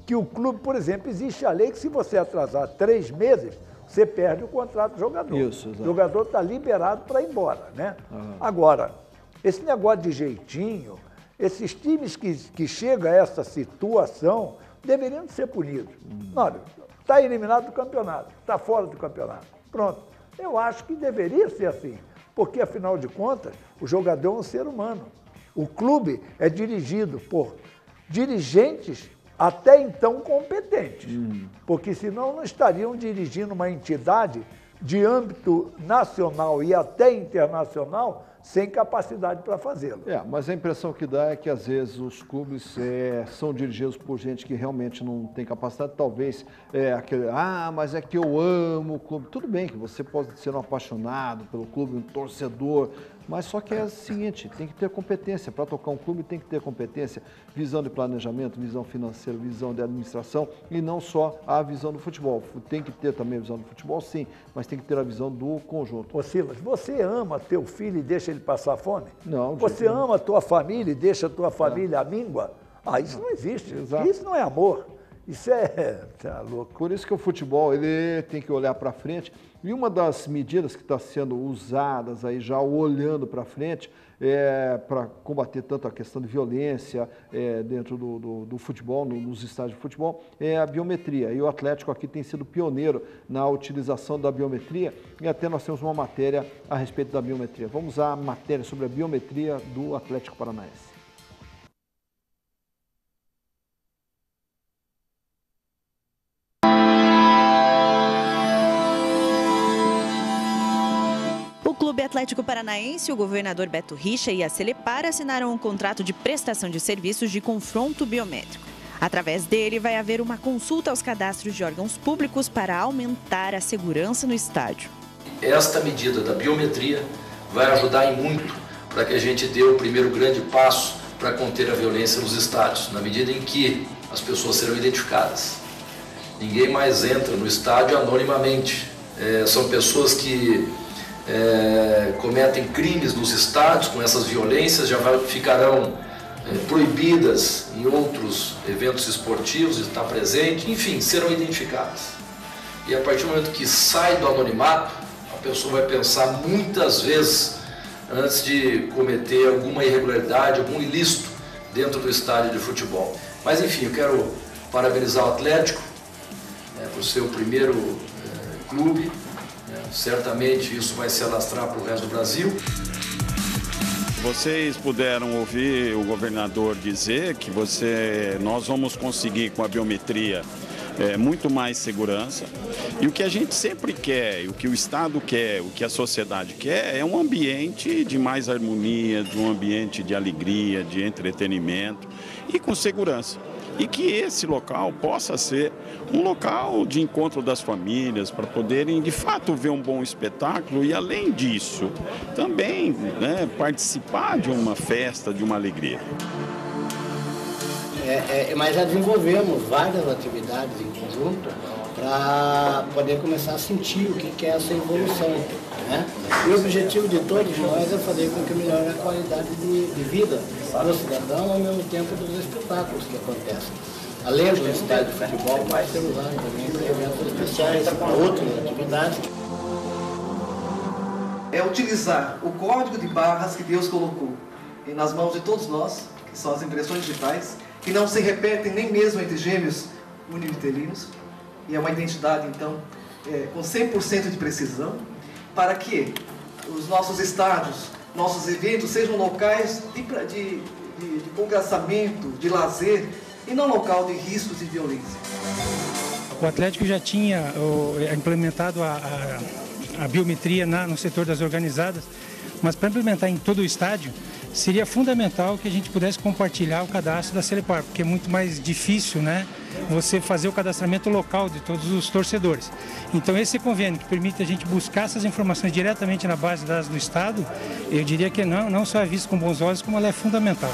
que o clube, por exemplo, existe a lei que se você atrasar 3 meses, você perde o contrato do jogador. Isso, exato. O jogador está liberado para ir embora, né? Agora, esse negócio de jeitinho, esses times que chegam a essa situação deveriam ser punidos. Olha, está eliminado do campeonato, está fora do campeonato. Pronto. Eu acho que deveria ser assim, porque, afinal de contas, o jogador é um ser humano. O clube é dirigido por dirigentes até então competentes, porque senão não estariam dirigindo uma entidade de âmbito nacional e até internacional sem capacidade para fazê-lo. Mas a impressão que dá é que, às vezes, os clubes são dirigidos por gente que realmente não tem capacidade. Talvez aquele, mas é que eu amo o clube. Tudo bem que você pode ser um apaixonado pelo clube, um torcedor, mas só que é o seguinte, tem que ter competência. Para tocar um clube tem que ter competência, visão de planejamento, visão financeira, visão de administração e não só a visão do futebol. Tem que ter também a visão do futebol, sim, mas tem que ter a visão do conjunto. Ô Silas, você ama teu filho e deixa ele passar fome? Não. Você ama a tua família e deixa a tua família amíngua? Isso não existe. Exato. Isso não é amor. Isso tá louco. Por isso que o futebol ele tem que olhar para frente. E uma das medidas que está sendo usadas aí já olhando para frente para combater tanto a questão de violência dentro do futebol, nos estádios de futebol, é a biometria. E o Atlético aqui tem sido pioneiro na utilização da biometria e até nós temos uma matéria a respeito da biometria. Vamos à matéria sobre a biometria do Atlético Paranaense. O Clube Atlético Paranaense, o governador Beto Richa e a Celepar assinaram um contrato de prestação de serviços de confronto biométrico. Através dele, vai haver uma consulta aos cadastros de órgãos públicos para aumentar a segurança no estádio. Esta medida da biometria vai ajudar em muito para que a gente dê o primeiro grande passo para conter a violência nos estádios, na medida em que as pessoas serão identificadas. Ninguém mais entra no estádio anonimamente. São pessoas que cometem crimes nos estádios, com essas violências já ficarão proibidas em outros eventos esportivos de estar presente, enfim, serão identificadas. E a partir do momento que sai do anonimato, a pessoa vai pensar muitas vezes antes de cometer alguma irregularidade, algum ilícito dentro do estádio de futebol. Mas enfim, eu quero parabenizar o Atlético por ser o primeiro clube. Certamente isso vai se alastrar para o resto do Brasil. Vocês puderam ouvir o governador dizer que nós vamos conseguir com a biometria muito mais segurança. E o que a gente sempre quer, o que o Estado quer, o que a sociedade quer é um ambiente de mais harmonia, de um ambiente de alegria, de entretenimento e com segurança. E que esse local possa ser um local de encontro das famílias para poderem, de fato, ver um bom espetáculo e, além disso, também, né, participar de uma festa, de uma alegria. Mas já desenvolvemos várias atividades em conjunto para poder começar a sentir o que é essa evolução, né? E o objetivo de todos nós é fazer com que melhore a qualidade de vida do cidadão ao mesmo tempo dos espetáculos que acontecem. Além do estádio de futebol, vai ser usado também para eventos especiais, para outras atividades. É utilizar o código de barras que Deus colocou nas mãos de todos nós, que são as impressões digitais, que não se repetem nem mesmo entre gêmeos univitelinos, e é uma identidade, então, com 100% de precisão, para que os nossos estádios, nossos eventos sejam locais de congraçamento, de lazer, e não local de riscos e violência. O Atlético já tinha implementado a biometria no setor das organizadas, mas para implementar em todo o estádio, seria fundamental que a gente pudesse compartilhar o cadastro da Celepar, porque é muito mais difícil, né, você fazer o cadastramento local de todos os torcedores. Então esse convênio que permite a gente buscar essas informações diretamente na base de dados do Estado, eu diria que não só é visto com bons olhos, como ela é fundamental.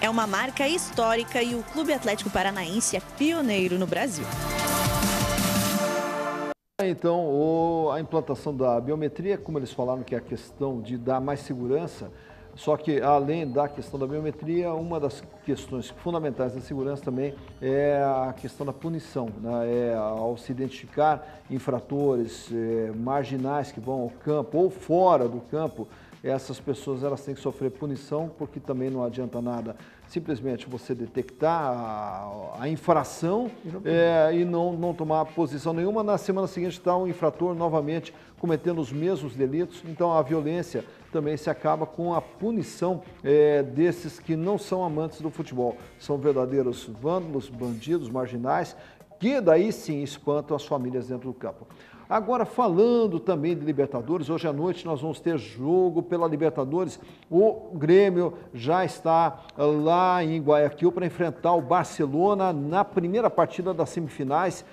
É uma marca histórica e o Clube Atlético Paranaense é pioneiro no Brasil. Então, a implantação da biometria, como eles falaram que é a questão de dar mais segurança, só que além da questão da biometria, uma das questões fundamentais da segurança também é a questão da punição, né? Ao se identificar infratores marginais que vão ao campo ou fora do campo, essas pessoas elas têm que sofrer punição, porque também não adianta nada simplesmente você detectar a infração e não tomar posição nenhuma. Na semana seguinte está o infrator novamente cometendo os mesmos delitos. Então a violência também se acaba com a punição desses que não são amantes do futebol. São verdadeiros vândalos, bandidos, marginais, que daí sim espantam as famílias dentro do campo. Agora, falando também de Libertadores, hoje à noite nós vamos ter jogo pela Libertadores. O Grêmio já está lá em Guayaquil para enfrentar o Barcelona na primeira partida das semifinais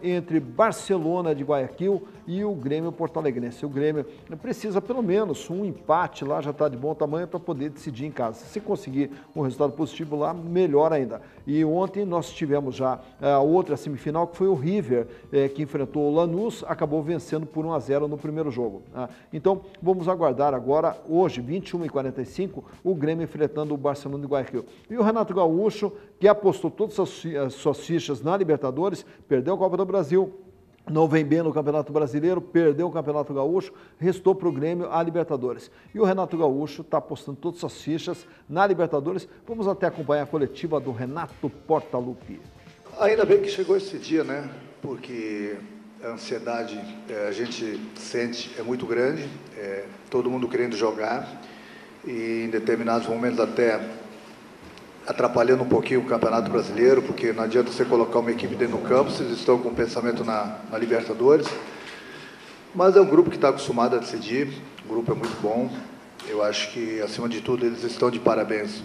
entre Barcelona de Guayaquil e o Grêmio Porto-Alegrense. O Grêmio precisa pelo menos um empate lá, já está de bom tamanho para poder decidir em casa. Se conseguir um resultado positivo lá, melhor ainda. E ontem nós tivemos já outra semifinal, que foi o River, que enfrentou o Lanús, acabou vencendo por 1-0 no primeiro jogo. Então, vamos aguardar agora, hoje, 21h45, o Grêmio enfrentando o Barcelona de Guayaquil. E o Renato Gaúcho, que apostou todas as suas fichas na Libertadores, perdeu a Copa do Brasil, não vem bem no Campeonato Brasileiro, perdeu o Campeonato Gaúcho, restou para o Grêmio a Libertadores. E o Renato Gaúcho está apostando todas as fichas na Libertadores. Vamos até acompanhar a coletiva do Renato Portaluppi. Ainda bem que chegou esse dia, né? Porque a ansiedade a gente sente é muito grande, todo mundo querendo jogar e em determinados momentos até atrapalhando um pouquinho o Campeonato Brasileiro, porque não adianta você colocar uma equipe dentro do campo, vocês estão com o pensamento na Libertadores. Mas é um grupo que está acostumado a decidir, o grupo é muito bom. Eu acho que, acima de tudo, eles estão de parabéns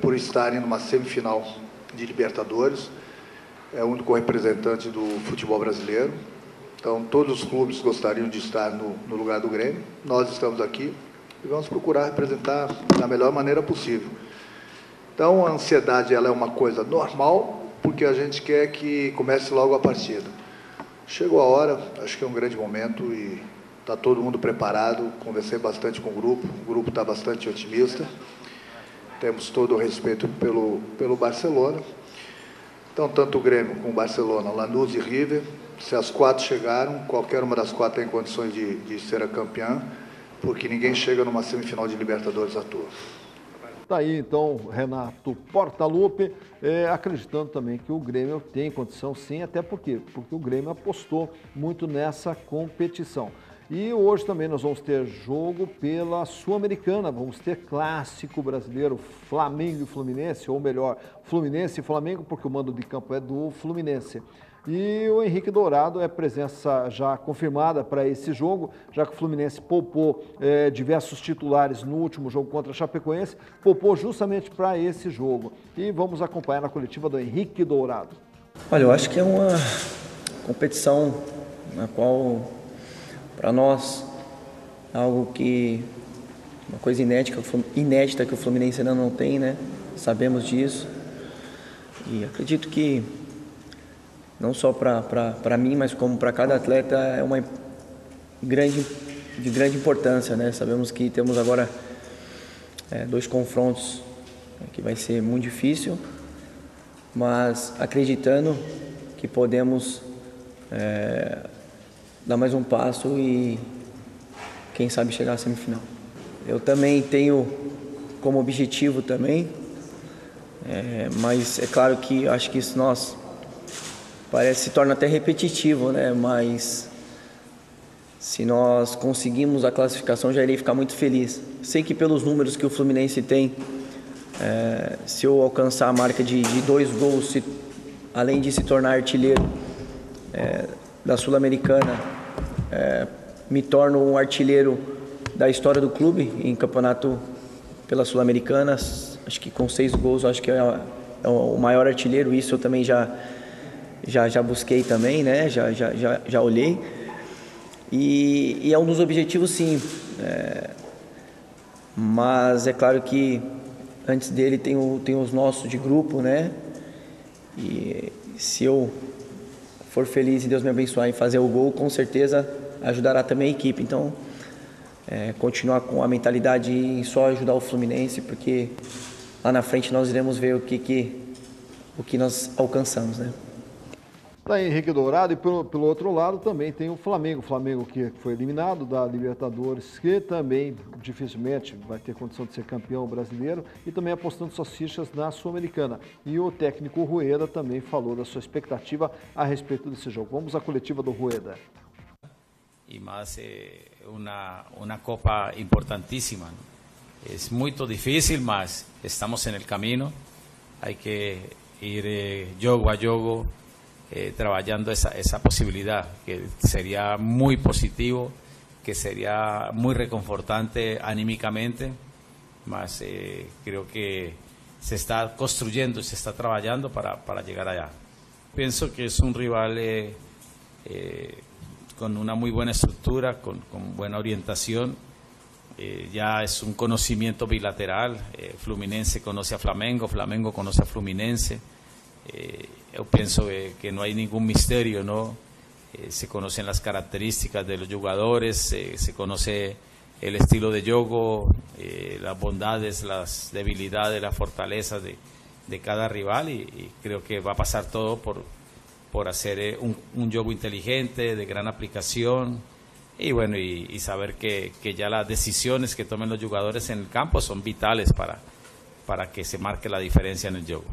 por estarem numa semifinal de Libertadores. É o único representante do futebol brasileiro. Então, todos os clubes gostariam de estar no lugar do Grêmio. Nós estamos aqui e vamos procurar representar da melhor maneira possível. Então, a ansiedade ela é uma coisa normal, porque a gente quer que comece logo a partida. Chegou a hora, acho que é um grande momento e está todo mundo preparado. Conversei bastante com o grupo está bastante otimista. Temos todo o respeito pelo Barcelona. Então, tanto o Grêmio como o Barcelona, Lanús e River, se as quatro chegaram, qualquer uma das quatro tem condições de ser a campeã, porque ninguém chega numa semifinal de Libertadores à toa. Está aí, então, Renato Portaluppi, acreditando também que o Grêmio tem condição, sim, até porque o Grêmio apostou muito nessa competição. E hoje também nós vamos ter jogo pela Sul-Americana, vamos ter clássico brasileiro, Flamengo e Fluminense, ou melhor, Fluminense e Flamengo, porque o mando de campo é do Fluminense. E o Henrique Dourado é presença já confirmada para esse jogo, já que o Fluminense poupou diversos titulares no último jogo contra a Chapecoense, poupou justamente para esse jogo. E vamos acompanhar na coletiva do Henrique Dourado. Olha, eu acho que é uma competição na qual, para nós, algo que, uma coisa inédita que o Fluminense ainda não tem, né? Sabemos disso. E acredito que, não só para mim, mas como para cada atleta, é uma de grande importância, né? Sabemos que temos agora 2 confrontos, que vai ser muito difícil, mas acreditando que podemos dar mais um passo e, quem sabe, chegar à semifinal. Eu também tenho como objetivo também, mas é claro que acho que isso se torna até repetitivo, né? Mas se nós conseguimos a classificação, já irei ficar muito feliz. Sei que pelos números que o Fluminense tem, se eu alcançar a marca de 2 gols, além de se tornar artilheiro da Sul-Americana, me torno um artilheiro da história do clube em campeonato pela Sul-Americana. Acho que com 6 gols, acho que é o maior artilheiro. Isso eu também já busquei também, né? Já olhei. E é um dos objetivos, sim. Mas é claro que antes dele tem os nossos de grupo, né? E se eu for feliz e Deus me abençoar em fazer o gol, com certeza ajudará também a equipe. Então, continuar com a mentalidade em só ajudar o Fluminense, porque lá na frente nós iremos ver o que nós alcançamos, né? Tá aí Henrique Dourado, e pelo outro lado também tem o Flamengo. O Flamengo que foi eliminado da Libertadores, que também dificilmente vai ter condição de ser campeão brasileiro, e também apostando suas fichas na Sul-Americana. E o técnico Rueda também falou da sua expectativa a respeito desse jogo. Vamos à coletiva do Rueda. Y más una copa importantísima, ¿no? Es muy difícil, mas estamos en el camino. Hay que ir jogo a jogo, trabajando esa posibilidad, que sería muy positivo, que sería muy reconfortante anímicamente, mas creo que se está construyendo, se está trabajando para llegar allá. Pienso que es un rival con una muy buena estructura, con buena orientación. Ya es un conocimiento bilateral. Fluminense conoce a Flamengo, Flamengo conoce a Fluminense. Yo pienso que no hay ningún misterio, ¿no? Se conocen las características de los jugadores, se conoce el estilo de juego, las bondades, las debilidades, las fortalezas de cada rival, y creo que va a pasar todo por hacer un juego inteligente, de gran aplicación, y bueno, y saber que ya las decisiones que tomen los jugadores en el campo son vitales para que se marque la diferencia en el juego.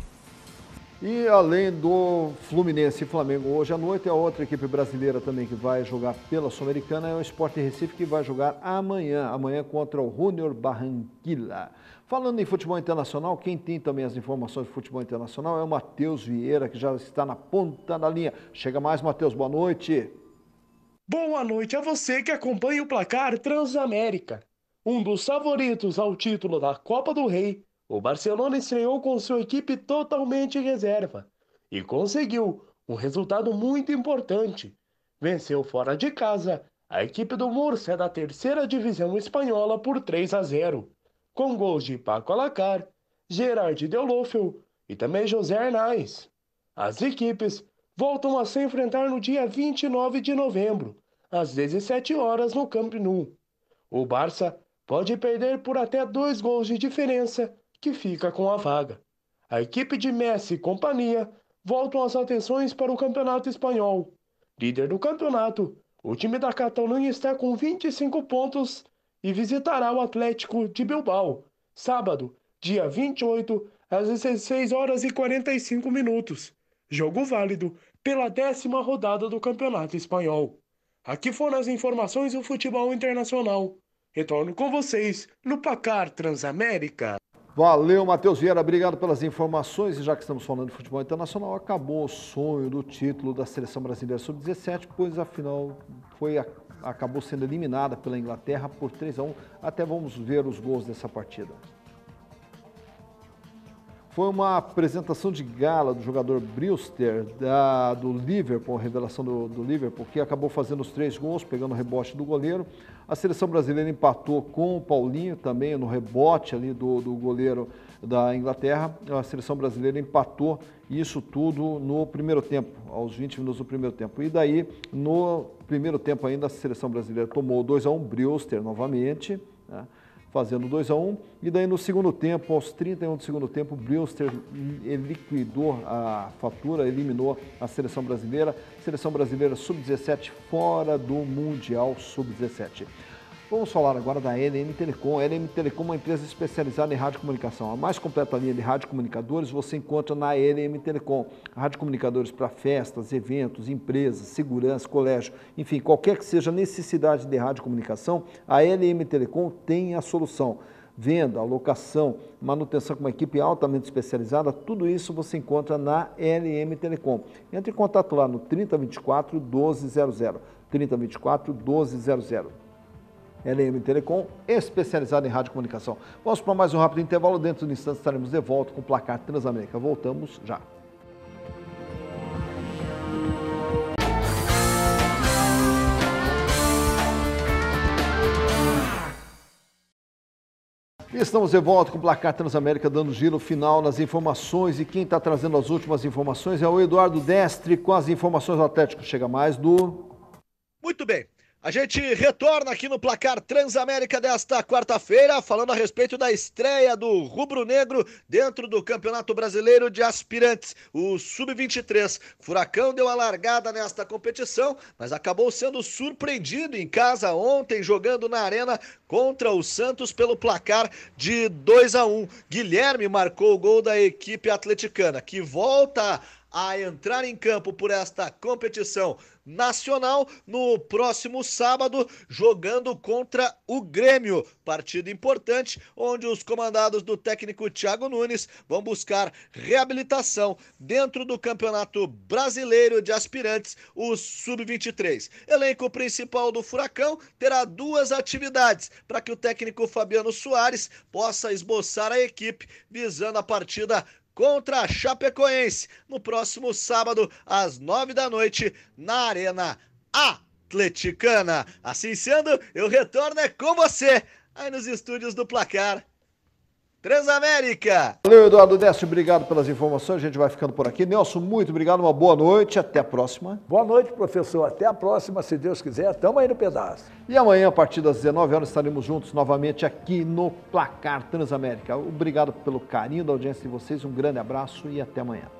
E além do Fluminense e Flamengo hoje à noite, a outra equipe brasileira também que vai jogar pela Sul-Americana é o Sport Recife, que vai jogar amanhã contra o Junior Barranquilla. Falando em futebol internacional, quem tem também as informações de futebol internacional é o Matheus Vieira, que já está na ponta da linha. Chega mais, Matheus, boa noite. Boa noite a você que acompanha o Placar Transamérica. Um dos favoritos ao título da Copa do Rei, o Barcelona estreou com sua equipe totalmente em reserva e conseguiu um resultado muito importante. Venceu fora de casa a equipe do Murcia da 3ª Divisão Espanhola por 3-0, com gols de Paco Alacar, Gerard Deulofeu e também José Arnaiz. As equipes voltam a se enfrentar no dia 29 de novembro, às 17 horas no Camp Nou. O Barça pode perder por até 2 gols de diferença, que fica com a vaga. A equipe de Messi e companhia voltam as atenções para o Campeonato Espanhol. Líder do campeonato, o time da Catalunha está com 25 pontos e visitará o Atlético de Bilbao, sábado, dia 28, às 16 horas e 45 minutos. Jogo válido pela 10ª rodada do Campeonato Espanhol. Aqui foram as informações do futebol internacional. Retorno com vocês no Placar Transamérica. Valeu, Matheus Vieira, obrigado pelas informações. E já que estamos falando de futebol internacional, acabou o sonho do título da Seleção Brasileira Sub-17, pois afinal acabou sendo eliminada pela Inglaterra por 3-1. Até vamos ver os gols dessa partida. Foi uma apresentação de gala do jogador Brewster, do Liverpool, revelação do Liverpool, que acabou fazendo os 3 gols, pegando o rebote do goleiro. A seleção brasileira empatou com o Paulinho, também no rebote ali do goleiro da Inglaterra. A seleção brasileira empatou isso tudo no primeiro tempo, aos 20 minutos do primeiro tempo. E daí, no primeiro tempo ainda, a seleção brasileira tomou 2-1, Brewster novamente, né, fazendo 2-1, e daí no segundo tempo, aos 31 do segundo tempo, o Brewster liquidou a fatura, eliminou a seleção brasileira Sub-17 fora do Mundial Sub-17. Vamos falar agora da LM Telecom. A LM Telecom é uma empresa especializada em radiocomunicação. A mais completa linha de radiocomunicadores você encontra na LM Telecom. Radiocomunicadores para festas, eventos, empresas, segurança, colégio, enfim, qualquer que seja a necessidade de radiocomunicação, a LM Telecom tem a solução. Venda, locação, manutenção com uma equipe altamente especializada, tudo isso você encontra na LM Telecom. Entre em contato lá no 3024 1200. 3024 1200. LM Telecom, especializada em radiocomunicação. Vamos para mais um rápido intervalo. Dentro de instantes estaremos de volta com o Placar Transamérica. Voltamos já. Estamos de volta com o Placar Transamérica, dando giro final nas informações. E quem está trazendo as últimas informações é o Eduardo Destre, com as informações do Atlético. Chega mais do... Muito bem. A gente retorna aqui no Placar Transamérica desta quarta-feira, falando a respeito da estreia do Rubro Negro dentro do Campeonato Brasileiro de Aspirantes, o Sub-23. Furacão deu a largada nesta competição, mas acabou sendo surpreendido em casa ontem, jogando na Arena contra o Santos pelo placar de 2-1. Guilherme marcou o gol da equipe atleticana, que volta a entrar em campo por esta competição nacional no próximo sábado, jogando contra o Grêmio. Partida importante, onde os comandados do técnico Thiago Nunes vão buscar reabilitação dentro do Campeonato Brasileiro de Aspirantes, o Sub-23. Elenco principal do Furacão terá 2 atividades para que o técnico Fabiano Soares possa esboçar a equipe visando a partida contra a Chapecoense, no próximo sábado, às 9 da noite, na Arena Atleticana. Assim sendo, eu retorno com você, aí nos estúdios do Placar Transamérica. Valeu, Eduardo Destre, obrigado pelas informações, a gente vai ficando por aqui. Nelson, muito obrigado, uma boa noite, até a próxima. Boa noite, professor, até a próxima, se Deus quiser, tamo aí no pedaço. E amanhã, a partir das 19 horas, estaremos juntos novamente aqui no Placar Transamérica. Obrigado pelo carinho da audiência de vocês, um grande abraço e até amanhã.